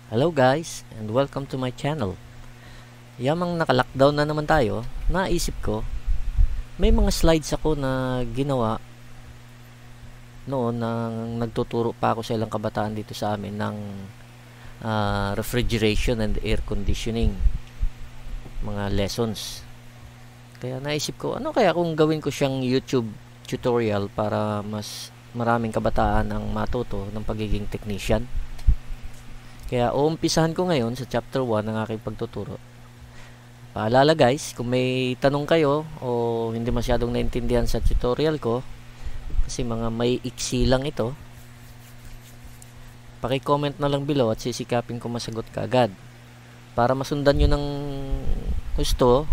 Hello guys, and welcome to my channel. Yamang naka-lockdown na naman tayo, naisip ko, may mga slides ako na ginawa noon nang nagtuturo pa ako sa ilang kabataan dito sa amin ng refrigeration and air conditioning, mga lessons. Kaya naisip ko, ano kaya kung gawin ko siyang YouTube tutorial para mas maraming kabataan ang matuto ng pagiging technician. Kaya uumpisahan ko ngayon sa chapter 1 ng aking pagtuturo. Paalala guys, kung may tanong kayo o hindi masyadong naintindihan sa tutorial ko, kasi mga may iksi lang ito, paki-comment na lang below at sisikapin ko masagot kaagad. Para masundan nyo ng gusto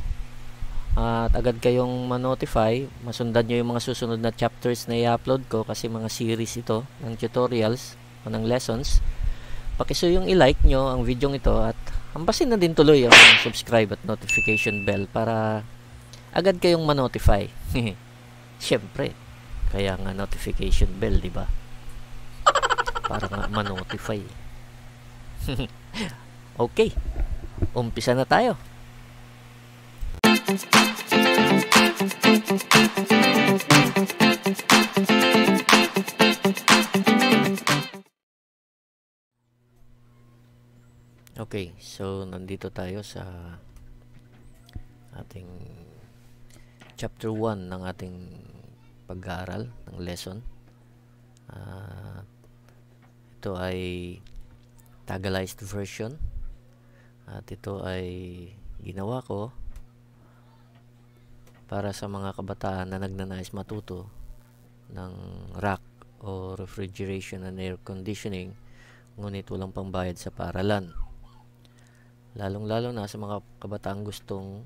at agad kayong ma-notify, masundan nyo yung mga susunod na chapters na i-upload ko, kasi mga series ito ng tutorials o ng lessons. Pakisuyong i-like nyo ang video ito at hampasin na din tuloy ang subscribe at notification bell para agad kayong ma-notify. Siyempre, kaya nga notification bell, di ba? Para nga ma-notify. Okay, umpisa na tayo. Okay, so nandito tayo sa ating chapter 1 ng ating pag-aaral ng lesson. Ito ay Tagalized version at ito ay ginawa ko para sa mga kabataan na nagnanais matuto ng RAC o Refrigeration and Air Conditioning, ngunit walang pambayad sa paaralan. Lalong-lalo na sa mga kabataang gustong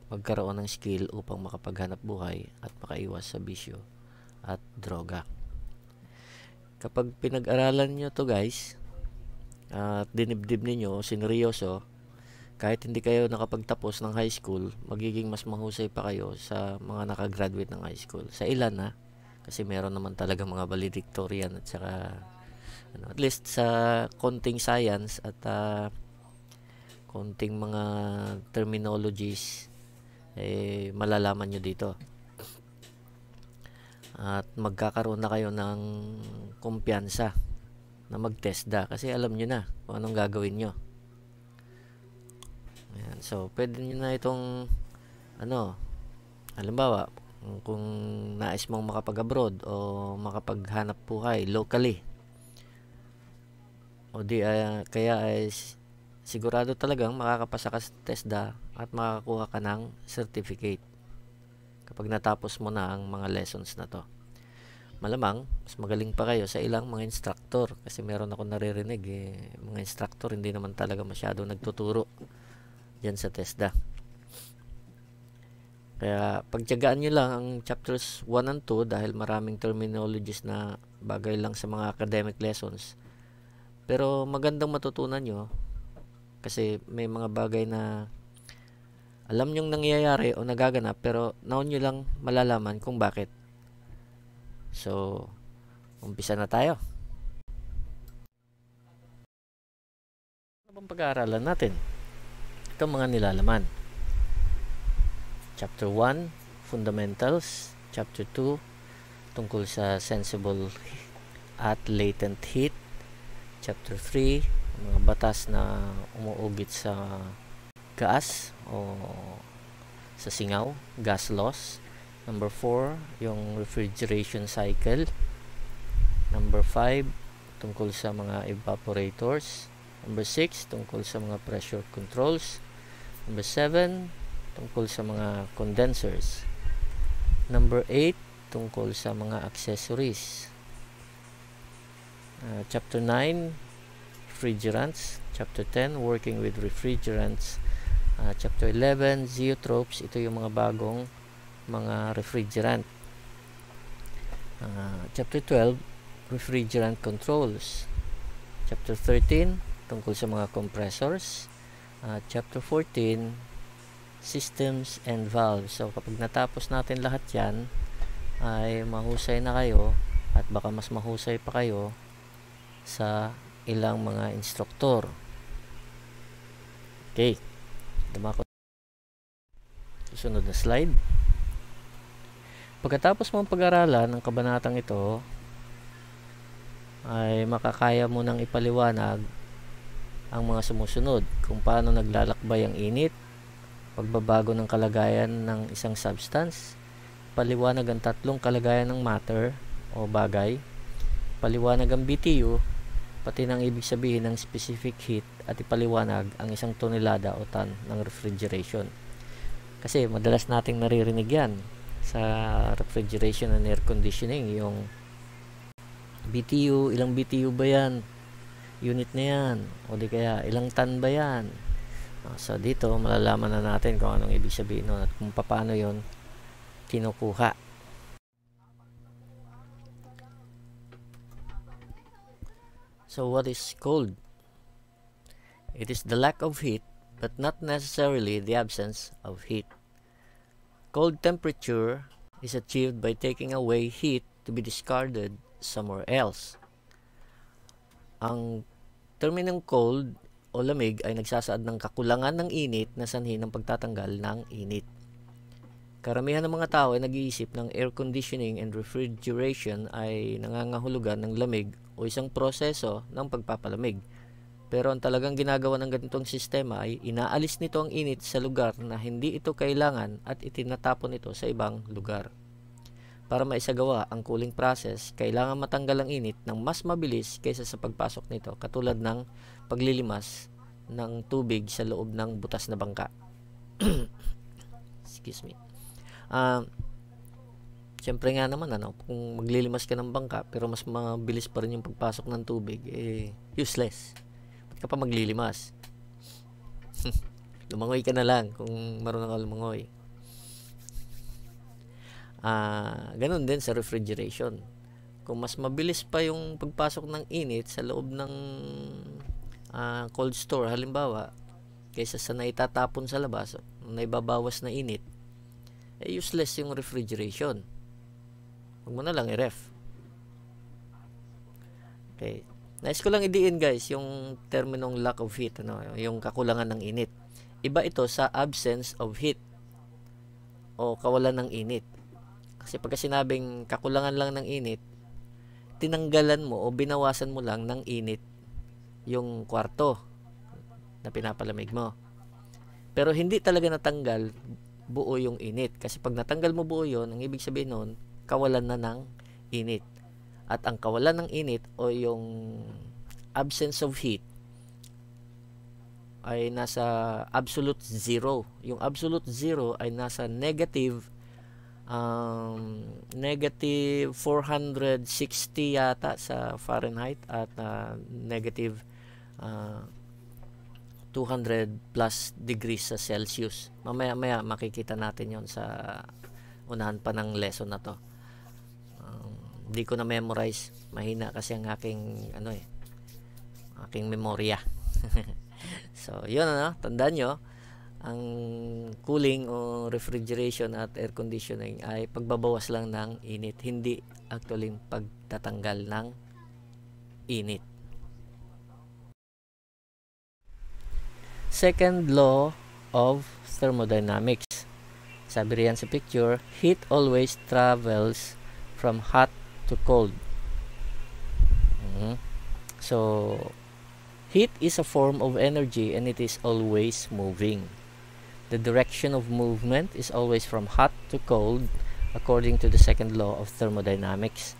magkaroon ng skill upang makapaghanap buhay at makaiwas sa bisyo at droga. Kapag pinag-aralan nyo to guys, at dinibdib ninyo, sineryoso, kahit hindi kayo nakapagtapos ng high school, magiging mas mahusay pa kayo sa mga nakagraduate ng high school. Sa ilan na, kasi meron naman talaga mga valedictorian at saka at least sa konting science at konting mga terminologies malalaman nyo dito at magkakaroon na kayo ng kumpiyansa na mag-TESDA kasi alam nyo na kung anong gagawin nyo. Ayan. So pwede nyo na itong halimbawa kung nais mong makapag-abroad o makapaghanap buhay locally o di kaya ay sigurado talagang makakapasa ka sa TESDA at makakakuha ka ng certificate kapag natapos mo na ang mga lessons na to. Malamang mas magaling pa kayo sa ilang mga instructor, kasi meron ako naririnig mga instructor hindi naman talaga masyado nagtuturo dyan sa TESDA. Kaya pagtiyagaan nyo lang ang chapters 1 and 2 dahil maraming terminologies na bagay lang sa mga academic lessons, pero magandang matutunan nyo kasi may mga bagay na alam nyong nangyayari o nagaganap pero naon nyo lang malalaman kung bakit. So, umpisa na tayo. Ano bang pag-aaralan natin? Ito mga nilalaman. Chapter 1, Fundamentals. Chapter 2, tungkol sa sensible at latent heat. Chapter 3, mga batas na umuugit sa gas o sa singaw, gas laws. Number 4, yung refrigeration cycle. Number 5, tungkol sa mga evaporators. Number 6, tungkol sa mga pressure controls. Number 7, tungkol sa mga condensers. Number 8, tungkol sa mga accessories. Chapter 9, refrigerants. Chapter 10, working with refrigerants. Chapter 11, zeotropes. Ito yung mga bagong mga refrigerant. Chapter 12, refrigerant controls. Chapter 13, tungkol sa mga compressors. Chapter 14, systems and valves. So kapag natapos natin lahat yan, ay mahusay na kayo at baka mas mahusay pa kayo sa ilang mga instruktor Okay, dumako. Susunod na slide. Pagkatapos mong pag-aralan ng kabanatang ito, ay makakaya mo nang ipaliwanag ang mga sumusunod kung paano naglalakbay ang init, pagbabago ng kalagayan ng isang substance, paliwanag ang tatlong kalagayan ng matter o bagay, paliwanag ang BTU, pati ng ibig sabihin ng specific heat, at ipaliwanag ang isang tonelada o ton ng refrigeration. Kasi madalas nating naririnig yan sa refrigeration and air conditioning, yung BTU, ilang BTU ba yan? Unit na yan. O di kaya, ilang ton ba yan? So, dito, malalaman na natin kung anong ibig sabihin nun at kung paano yon kinukuha. So, what is cold? It is the lack of heat, but not necessarily the absence of heat. Cold temperature is achieved by taking away heat to be discarded somewhere else. Ang terminong cold o lamig ay nagsasaad ng kakulangan ng init na sanhi ng pagtatanggal ng init. Karamihan ng mga tao ay nag-iisip ng air conditioning and refrigeration ay nangangahulugan ng lamig o isang proseso ng pagpapalamig. Pero ang talagang ginagawa ng ganitong sistema ay inaalis nito ang init sa lugar na hindi ito kailangan at itinatapon ito sa ibang lugar. Para maisagawa ang cooling process, kailangan matanggal ang init ng mas mabilis kaysa sa pagpasok nito, katulad ng paglilimas ng tubig sa loob ng butas na bangka. Excuse me. Siyempre nga naman, kung maglilimas ka ng bangka pero mas mabilis pa rin yung pagpasok ng tubig, useless. Ba't ka pa maglilimas? Lumangoy ka na lang kung marunong ka lumangoy. Ganun din sa refrigeration. Kung mas mabilis pa yung pagpasok ng init sa loob ng cold store, halimbawa, kaysa sa naitatapon sa labas, naibabawas na init, useless yung refrigeration. Huwag mo na lang i-ref. Okay. Nais ko lang idiin, guys, yung terminong lack of heat, yung kakulangan ng init. Iba ito sa absence of heat o kawalan ng init. Kasi pagka sinabing kakulangan lang ng init, tinanggalan mo o binawasan mo lang ng init yung kwarto na pinapalamig mo. Pero hindi talaga natanggal buo yung init. Kasi pag natanggal mo buo yun, ang ibig sabihin nun, kawalan na ng init. At ang kawalan ng init o yung absence of heat ay nasa absolute zero. Yung absolute zero ay nasa negative 460 yata sa Fahrenheit at negative 200 plus degrees sa Celsius. Mamaya makikita natin yon sa unahan pa ng lesson na to. Hindi ko na memorize, mahina kasi ang aking aking memorya. So yun, tandaan nyo, ang cooling o refrigeration at air conditioning ay pagbabawas lang ng init, hindi actually pagtatanggal ng init. Second law of thermodynamics. Sabi riyan sa picture, heat always travels from hot to cold. So, heat is a form of energy and it is always moving. The direction of movement is always from hot to cold according to the second law of thermodynamics.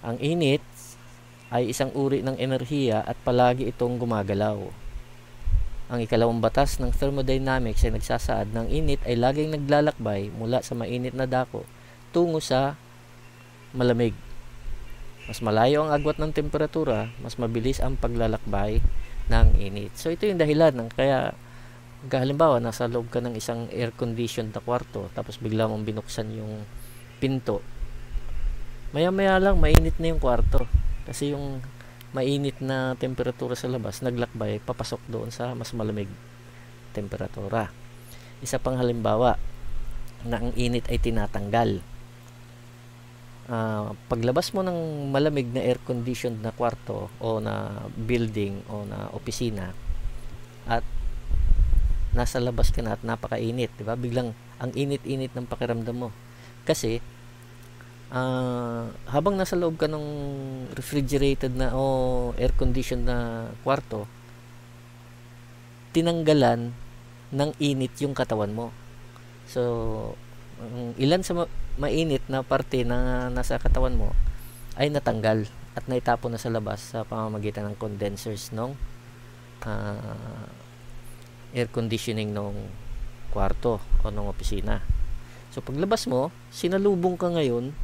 Ang init ay isang uri ng enerhiya at palagi itong gumagalaw. Ang ikalawang batas ng thermodynamics ay nagsasaad ng init ay laging naglalakbay mula sa mainit na dako tungo sa malamig. Mas malayo ang agwat ng temperatura, mas mabilis ang paglalakbay ng init. So ito yung dahilan ng kaya halimbawa nasa loob ka ng isang air-conditioned na kwarto tapos bigla mong binuksan yung pinto, maya-maya lang mainit na yung kwarto kasi yung mainit na temperatura sa labas naglakbay papasok doon sa mas malamig temperatura. Isa pang halimbawa na ang init ay tinatanggal. Paglabas mo ng malamig na air-conditioned na kwarto o na building o na opisina at nasa labas ka na at napakainit, di ba? Biglang ang init-init ng pakiramdam mo. Kasi habang nasa loob ka ng refrigerated na o air conditioned na kwarto, tinanggalan ng init yung katawan mo. So ilan sa mainit na parte na nasa katawan mo ay natanggal at naitapon na sa labas sa pamamagitan ng condensers ng air conditioning ng kwarto o ng opisina. So paglabas mo, sinalubong ka ngayon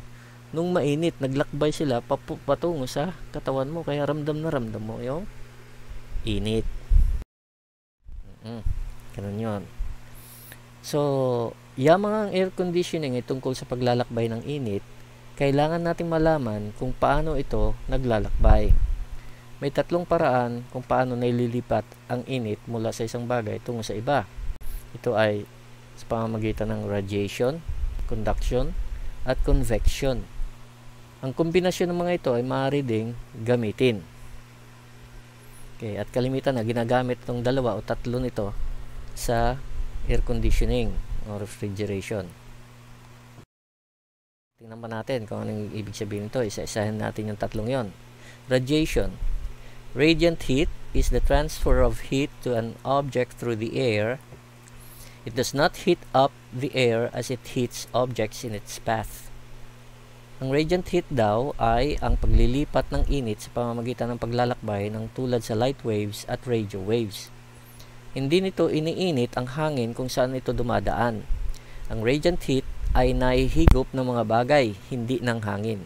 nung mainit, naglakbay sila patungo sa katawan mo, kaya ramdam na ramdam mo yung init. Ganun yun. So yamang ang air conditioning ay tungkol sa paglalakbay ng init, kailangan nating malaman kung paano ito naglalakbay. May tatlong paraan kung paano naililipat ang init mula sa isang bagay tungo sa iba. Ito ay sa pamamagitan ng radiation, conduction, at convection. Ang kombinasyon ng mga ito ay maaari ding gamitin. Okay, at kalimitan na ginagamit itong dalawa o tatlo nito sa air conditioning o refrigeration. Tingnan pa natin kung anong ibig sabihin nito. Isa-isahin natin yung tatlong yon. Radiation. Radiant heat is the transfer of heat to an object through the air. It does not heat up the air as it heats objects in its path. Ang radiant heat daw ay ang paglilipat ng init sa pamamagitan ng paglalakbay ng tulad sa light waves at radio waves. Hindi nito iniinit ang hangin kung saan ito dumadaan. Ang radiant heat ay nahihigop ng mga bagay, hindi ng hangin.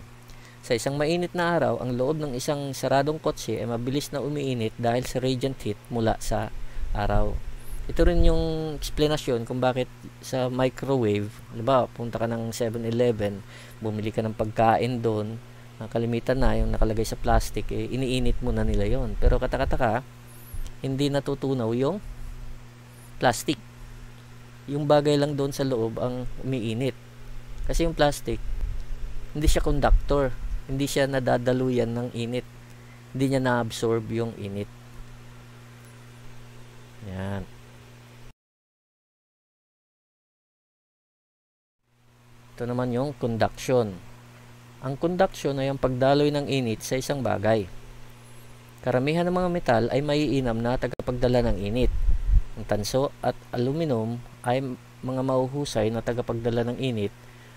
Sa isang mainit na araw, ang loob ng isang saradong kotse ay mabilis na umiinit dahil sa radiant heat mula sa araw. Ito rin yung explanation kung bakit sa microwave, diba, punta ka ng 7-Eleven, bumili ka ng pagkain doon, kalimitan na yung nakalagay sa plastic, iniinit mo na nila yon. Pero katakataka, hindi natutunaw yung plastic. Yung bagay lang doon sa loob ang umiinit. Kasi yung plastic, hindi siya conductor, hindi siya nadadaluyan ng init, hindi niya na-absorb yung init. Yan. Ito naman yung conduction. Ang conduction ay ang pagdaloy ng init sa isang bagay. Karamihan ng mga metal ay maiinam na tagapagdala ng init. Ang tanso at aluminum ay mga mahuhusay na tagapagdala ng init,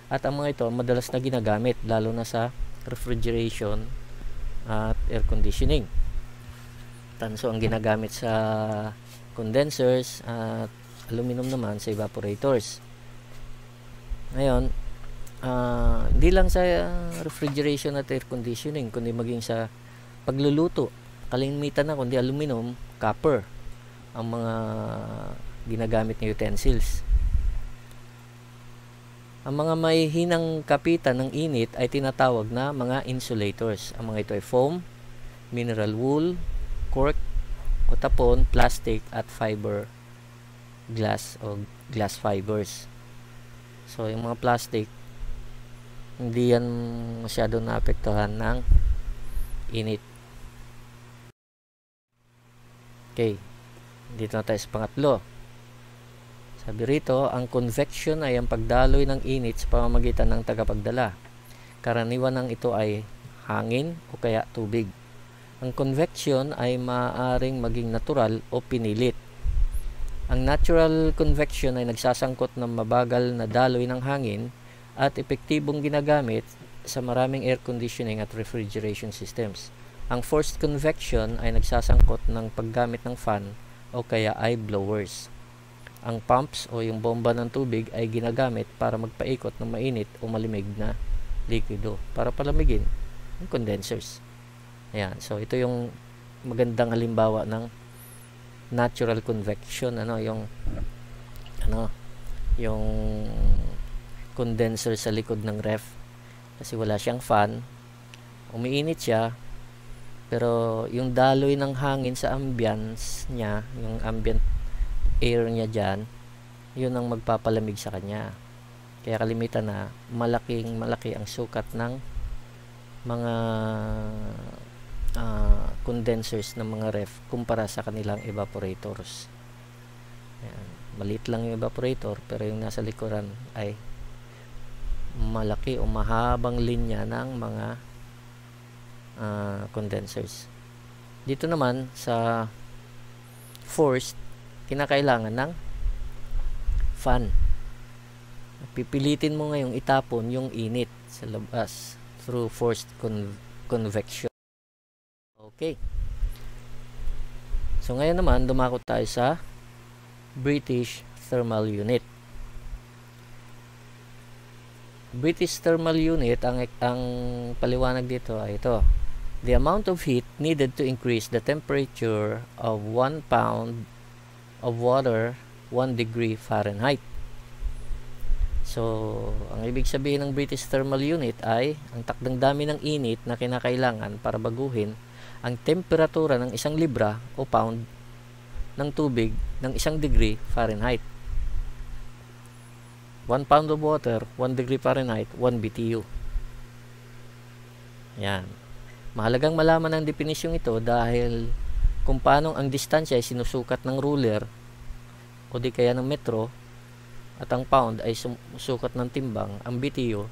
at ang mga ito madalas na ginagamit lalo na sa refrigeration at air conditioning. Tanso ang ginagamit sa condensers at aluminum naman sa evaporators. Ngayon, hindi lang sa refrigeration at air conditioning, kundi maging sa pagluluto, kalimitan na kundi aluminum, copper ang mga ginagamit na utensils. Ang mga may hinang kapitan ng init ay tinatawag na mga insulators. Ang mga ito ay foam, mineral wool, cork o tapon, plastic at fiber glass o glass fibers. So yung mga plastic, hindi yan masyado naapektuhan ng init. Okay, dito na tayo sa pangatlo. Sabi rito, ang convection ay ang pagdaloy ng init sa pamamagitan ng tagapagdala. Karaniwan ng ito ay hangin o kaya tubig. Ang convection ay maaaring maging natural o pinilit. Ang natural convection ay nagsasangkot ng mabagal na daloy ng hangin at epektibong ginagamit sa maraming air conditioning at refrigeration systems. Ang forced convection ay nagsasangkot ng paggamit ng fan o kaya ay blowers. Ang pumps o yung bomba ng tubig ay ginagamit para magpaikot ng mainit o malamig na likido para palamigin yung condensers. Ayan, so ito yung magandang halimbawa ng natural convection, yung condenser sa likod ng ref, kasi wala siyang fan, umiinit siya, pero yung daloy ng hangin sa ambience niya, yung ambient air niya dyan, yun ang magpapalamig sa kanya. Kaya kalimitan na malaki ang sukat ng mga condensers ng mga ref kumpara sa kanilang evaporators. Ayan. Maliit lang yung evaporator, pero yung nasa likuran ay malaki o mahabang linya ng mga condensers. Dito naman sa forced, kinakailangan ng fan. Pipilitin mo ngayong itapon yung init sa labas through forced convection. Okay. So ngayon naman, dumako tayo sa British Thermal Unit. British Thermal Unit, ang paliwanag dito ay ito. The amount of heat needed to increase the temperature of 1 pound of water 1 degree Fahrenheit. So, ang ibig sabihin ng British Thermal Unit ay ang takdang dami ng init na kinakailangan para baguhin ang temperatura ng 1 libra o pound ng tubig ng 1 degree Fahrenheit. 1 pound of water, 1 degree Fahrenheit, 1 BTU. Yan. Mahalagang malaman ang definisyong ito dahil kung paano ang distansya ay sinusukat ng ruler o di kaya ng metro at ang pound ay sumusukat ng timbang, ang BTU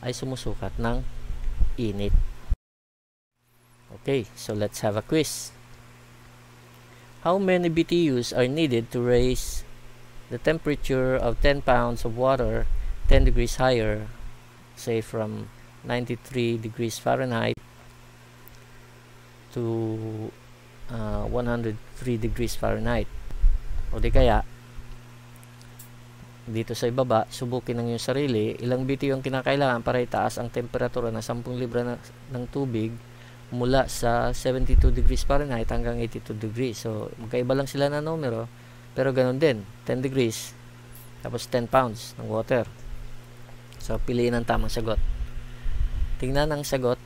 ay sumusukat ng init. Okay, so let's have a quiz. How many BTUs are needed to raise the temperature of 10 pounds of water 10 degrees higher, say from 93 degrees Fahrenheit to 103 degrees Fahrenheit? O di kaya dito sa ibaba, subukin ng iyong sarili ilang BTU ang kinakailangan para itaas ang temperatura ng 10 libra ng tubig mula sa 72 degrees Fahrenheit hanggang 82 degrees. So magkaiba lang sila na numero, pero ganun din, 10 degrees tapos 10 pounds ng water. So piliin ang tamang sagot. Tingnan ang sagot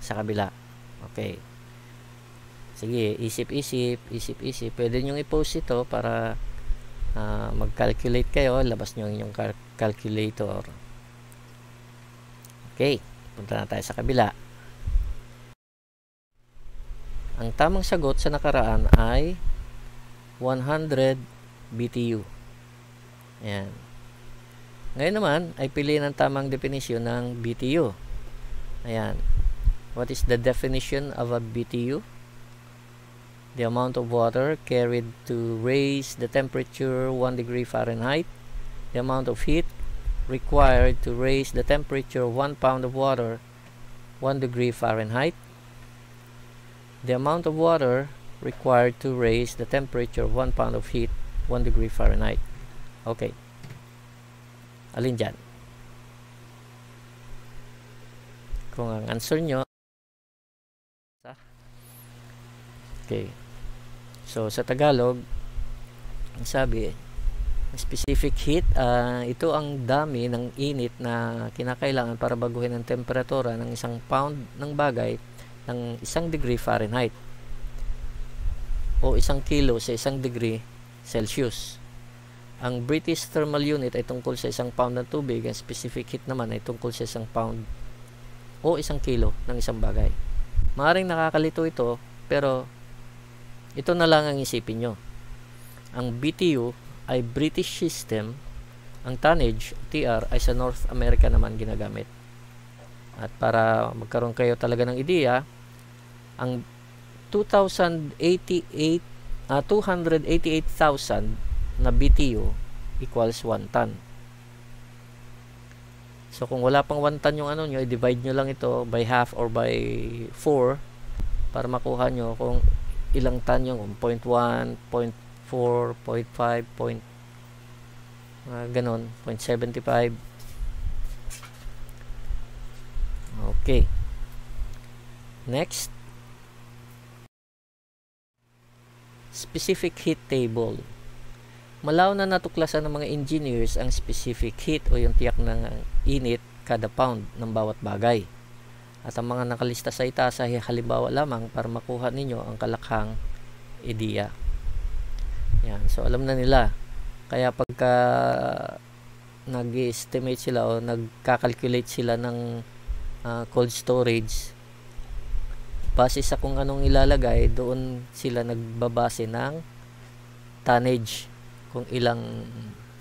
sa kabila. Okay. Sige, isip-isip. Pwede nyo i-post ito para mag-calculate kayo. Labas nyo yung calculator. Okay. Punta na tayo sa kabila. Ang tamang sagot sa nakaraan ay 100 BTU. Ayan. Ngayon naman, ay piliin ang tamang definisyon ng BTU. Ayan. What is the definition of a BTU? The amount of water carried to raise the temperature 1 degree Fahrenheit. The amount of heat required to raise the temperature 1 pound of water 1 degree Fahrenheit. The amount of water required to raise the temperature 1 pound of heat 1 degree Fahrenheit. Okay. Alin dyan? Kung ang answer nyo, okay. So, sa Tagalog, ang sabi, specific heat, ito ang dami ng init na kinakailangan para baguhin ang temperatura ng 1 pound ng bagay ng 1 degree Fahrenheit o 1 kilo sa 1 degree Celsius. Ang British Thermal Unit ay tungkol sa 1 pound ng tubig. Ang specific heat naman ay tungkol sa 1 pound o 1 kilo ng isang bagay. Maaaring nakakalito ito, pero ito na lang ang isipin nyo. Ang BTU ay British system, ang tonnage, TR, ay sa North America naman ginagamit. At para magkaroon kayo talaga ng ideya, ang 288,000 na BTU equals 1 ton. So kung wala pang 1 ton yung ano nyo, i-divide nyo lang ito by half or by 4 para makuha nyo kung ilang ton yung 0.1, 0.4, 0.5, ganon, 0.75. Okay. Next. Specific heat table. Malaw na natuklasan ng mga engineers ang specific heat o yung tiyak ng init kada pound ng bawat bagay. At ang mga nakalista sa itaas ay halimbawa lamang para makuha ninyo ang kalakhang ideya. Yan. So, alam na nila. Kaya pagka nag-estimate sila o nagka-calculate sila ng cold storage, base sa kung anong ilalagay, doon sila nagbabase ng tonnage kung ilang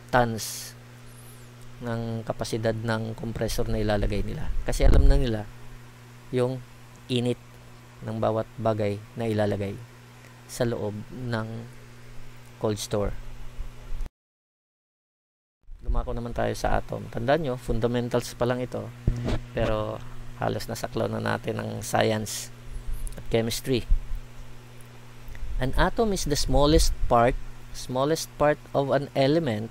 tons ng kapasidad ng compressor na ilalagay nila. Kasi alam na nila yung init ng bawat bagay na ilalagay sa loob ng cold store. Dumako naman tayo sa atom. Tandaan nyo, fundamentals pa lang ito. Pero halos nasaklaw na natin ang science at chemistry. An atom is the smallest part of an element,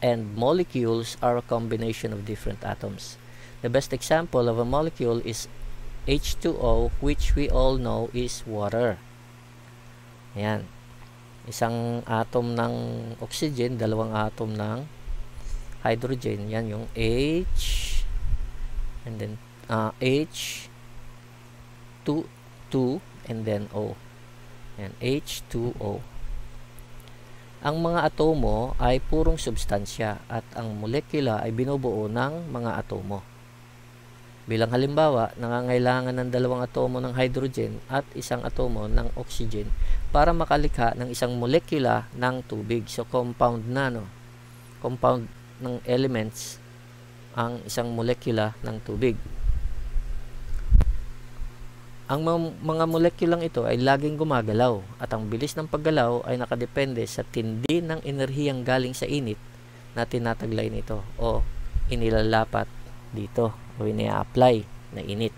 and molecules are a combination of different atoms. The best example of a molecule is H2O, which we all know is water. Ayan. Isang atom ng oxygen, dalawang atom ng hydrogen. Yan yung H, and then H, 2, and then O. Yan, H2O. Ang mga atomo ay purong substansya at ang molekula ay binubuo ng mga atomo. Bilang halimbawa, nangangailangan ng dalawang atomo ng hydrogen at isang atomo ng oxygen para makalikha ng isang molekula ng tubig. So, compound na, no? Compound ng elements ang isang molekula ng tubig. Ang mga molekulang ito ay laging gumagalaw at ang bilis ng paggalaw ay nakadepende sa tindi ng enerhiyang galing sa init na tinataglay nito o inilalapat dito o ini-apply na init.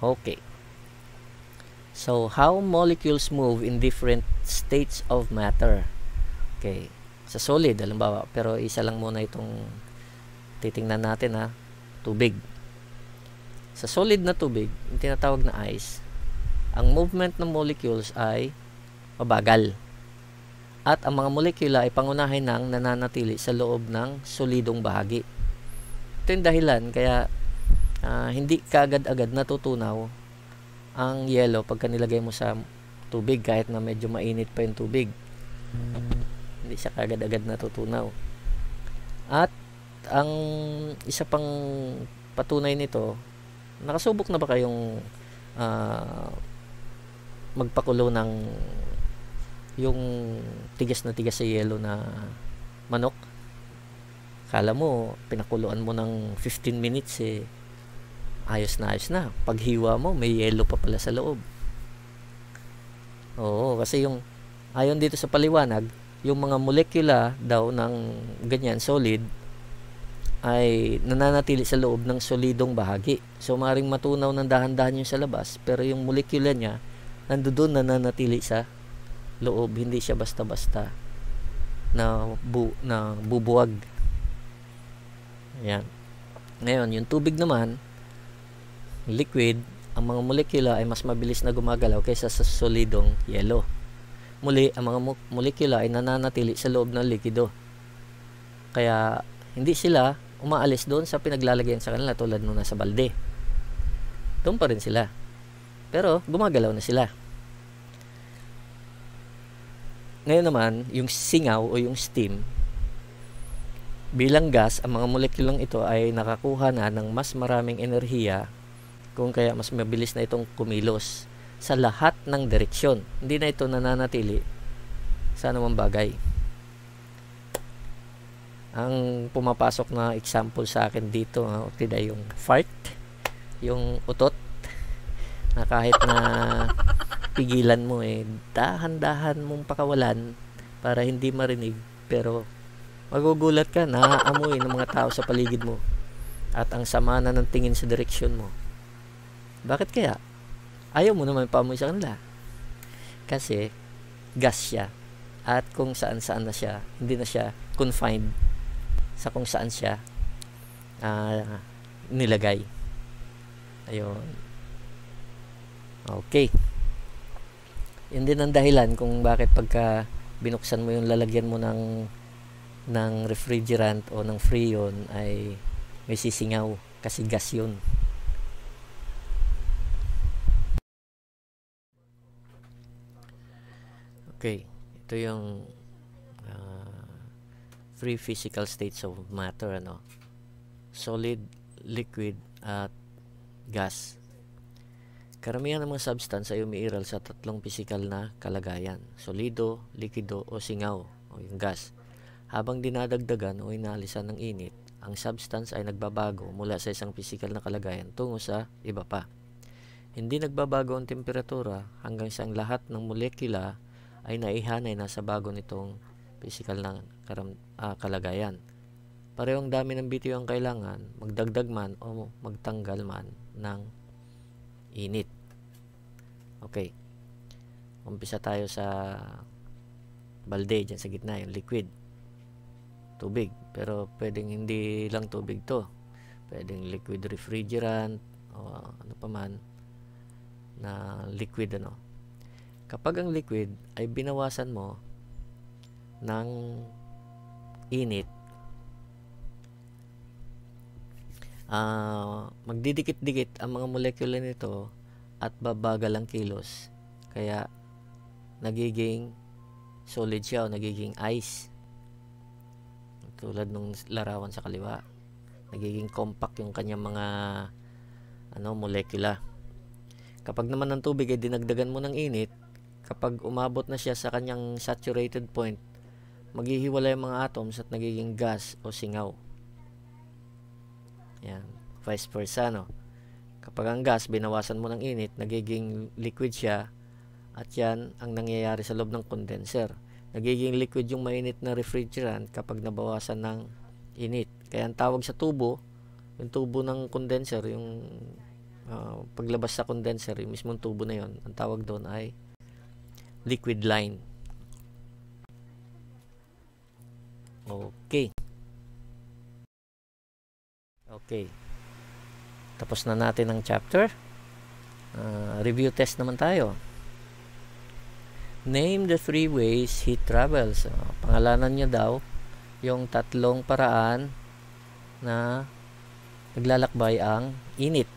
Okay. So, how molecules move in different states of matter. Okay. Sa solid, halimbawa, pero isa lang muna itong titingnan natin, ha. Tubig. Sa solid na tubig, yung tinatawag na ice, ang movement ng molecules ay mabagal. At ang mga molekula ay pangunahin ng nananatili sa loob ng solidong bahagi. Ito yung dahilan kaya hindi kaagad-agad natutunaw ang yelo pagka nilagay mo sa tubig kahit na medyo mainit pa yung tubig. Hindi siya kaagad-agad natutunaw. At ang isa pang patunay nito, nakasubok na ba kayong magpakulo ng yung tigas na tigas sa yelo na manok? Kala mo, pinakuluan mo ng 15 minutes ayos na. Paghiwa mo, may yelo pa pala sa loob. Oo, kasi yung ayon dito sa paliwanag, yung mga molekula daw ng ganyan solid ay nananatili sa loob ng solidong bahagi. So, maaaring matunaw ng dahan-dahan yung sa labas, pero yung molekula niya nandoon nananatili sa loob, hindi siya basta-basta na bubuwag. Ayan. Ngayon, yung tubig naman, liquid, ang mga molekula ay mas mabilis na gumagalaw kaysa sa solidong yelo. Muli, ang mga molekula ay nananatili sa loob ng likido. Kaya, hindi sila umaalis doon sa pinaglalagyan sa kanila tulad nung nasa balde. Doon pa rin sila. Pero, gumagalaw na sila. Ngayon naman, yung singaw o yung steam, bilang gas, ang mga molekulang ito ay nakakuha na ng mas maraming enerhiya kung kaya mas mabilis na itong kumilos sa lahat ng direksyon. Hindi na ito nananatili sa anumang bagay. Ang pumapasok na example sa akin dito, yung fart, yung utot, na kahit na pigilan mo dahan-dahan mong pakawalan para hindi marinig, pero magugulat ka na amoy ng mga tao sa paligid mo at ang sama na ng tingin sa direksyon mo. Bakit kaya? Ayaw mo naman paamoy sa kanila kasi gas siya at kung saan-saan na siya, hindi na siya confined sa kung saan siya nilagay. Ayun. Okay. Yun din ang dahilan kung bakit pagka binuksan mo yung lalagyan mo ng refrigerant o ng freon ay may sisingaw kasi gas yun. Okay. Ito yung three physical states of matter, solid, liquid, at gas. Karamihan ng mga substance ay umiiral sa tatlong physical na kalagayan: solido, likido, o singaw. o yung gas. Habang dinadagdagan o inaalisan ng init, ang substance ay nagbabago mula sa isang physical na kalagayan tungo sa iba pa. Hindi nagbabago ang temperatura hanggang sa ang lahat ng molekula ay naihanay na sa bago nitong physical na kalagayan. Parehong dami ng BTU ang kailangan, magdagdag man o magtanggal man ng init. Okay. Umpisa tayo sa balde, dyan sa gitna, yung liquid. Tubig. Pero pwedeng hindi lang tubig to. Pwedeng liquid refrigerant o ano pa man na liquid ano. Kapag ang liquid ay binawasan mo ng init, magdidikit-dikit ang mga molekula nito at babagal ang kilos. Kaya nagiging solid siya o nagiging ice. Tulad nung larawan sa kaliwa, nagiging compact yung kanyang mga molekula. Kapag naman ng tubig ay dinagdagan mo ng init, kapag umabot na siya sa kanyang saturated point, maghihiwalay ang mga atoms at nagiging gas o singaw. Yan, vice versa, no? Kapag ang gas binawasan mo ng init, nagiging liquid siya, at yan ang nangyayari sa loob ng condenser. Nagiging liquid yung mainit na refrigerant kapag nabawasan ng init. Kaya ang tawag sa tubo, yung tubo ng condenser, yung paglabas sa condenser, yung mismong tubo na yon, ang tawag doon ay liquid line. Okay. Okay. Tapos na natin ang chapter. Review test naman tayo. Name the 3 ways heat travels. Pangalanan niya daw yung 3 paraan na naglalakbay ang init.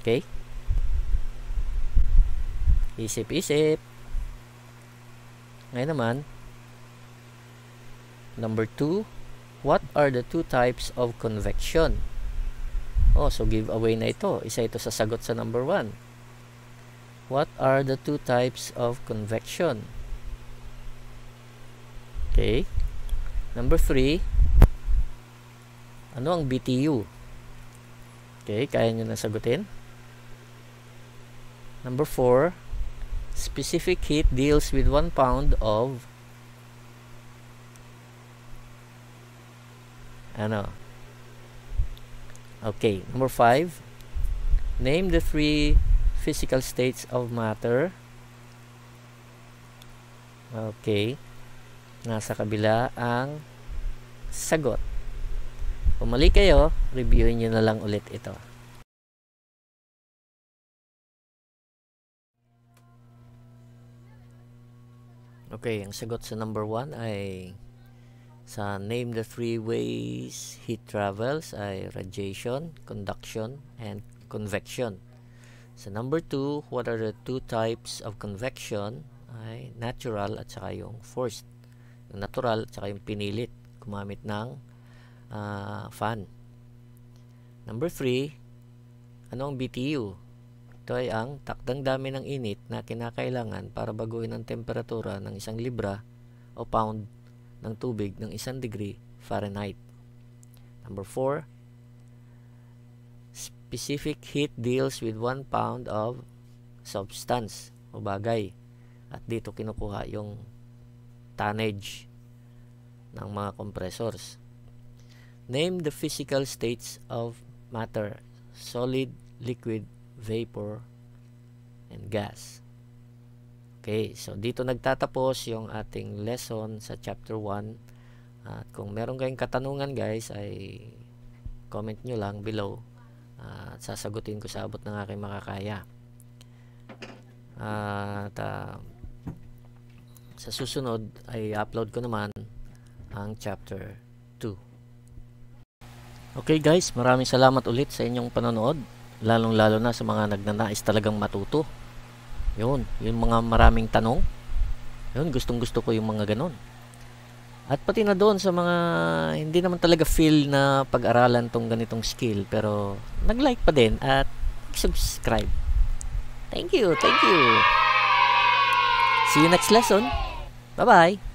Okay? Isip-isip. Ngayon naman, number 2, what are the 2 types of convection? So giveaway na ito. Isa ito sa sagot sa number 1. What are the 2 types of convection? Okay. Number 3, ano ang BTU? Okay, kaya nyo na sagutin. Number 4, specific heat deals with 1 pound of Okay, number 5, name the 3 physical states of matter. Okay. Nasa kabila ang sagot. Kung mali kayo, reviewin nyo na lang ulit ito. Okay, ang sagot sa number 1 ay sa name the 3 ways heat travels ay radiation, conduction, and convection. Sa number 2, what are the 2 types of convection? Ay natural at saka yung forced. Yung natural at saka yung pinilit, gumamit ng fan. Number 3, ano ang BTU? Ito ay ang takdang dami ng init na kinakailangan para baguhin ang temperatura ng 1 libra o pound ng tubig ng 1 degree Fahrenheit. Number 4, specific heat deals with 1 pound of substance o bagay. At dito kinukuha yung tonnage ng mga compressors. Name the physical states of matter: solid, liquid, vapor, and gas. Okay, so dito nagtatapos yung ating lesson sa chapter 1. At kung meron kayong katanungan guys, ay comment nyo lang below. At sasagutin ko sa abot ng aking makakaya. At sa susunod ay upload ko naman ang chapter 2. Okay guys, maraming salamat ulit sa inyong panonood, lalong lalo na sa mga nagnanais talagang matuto. Yung mga maraming tanong, gustong gusto ko yung mga ganon. At pati na doon sa mga hindi naman talaga feel na pag-aralan tong ganitong skill pero nag-like pa din at subscribe. Thank you. See you next lesson. Bye-bye!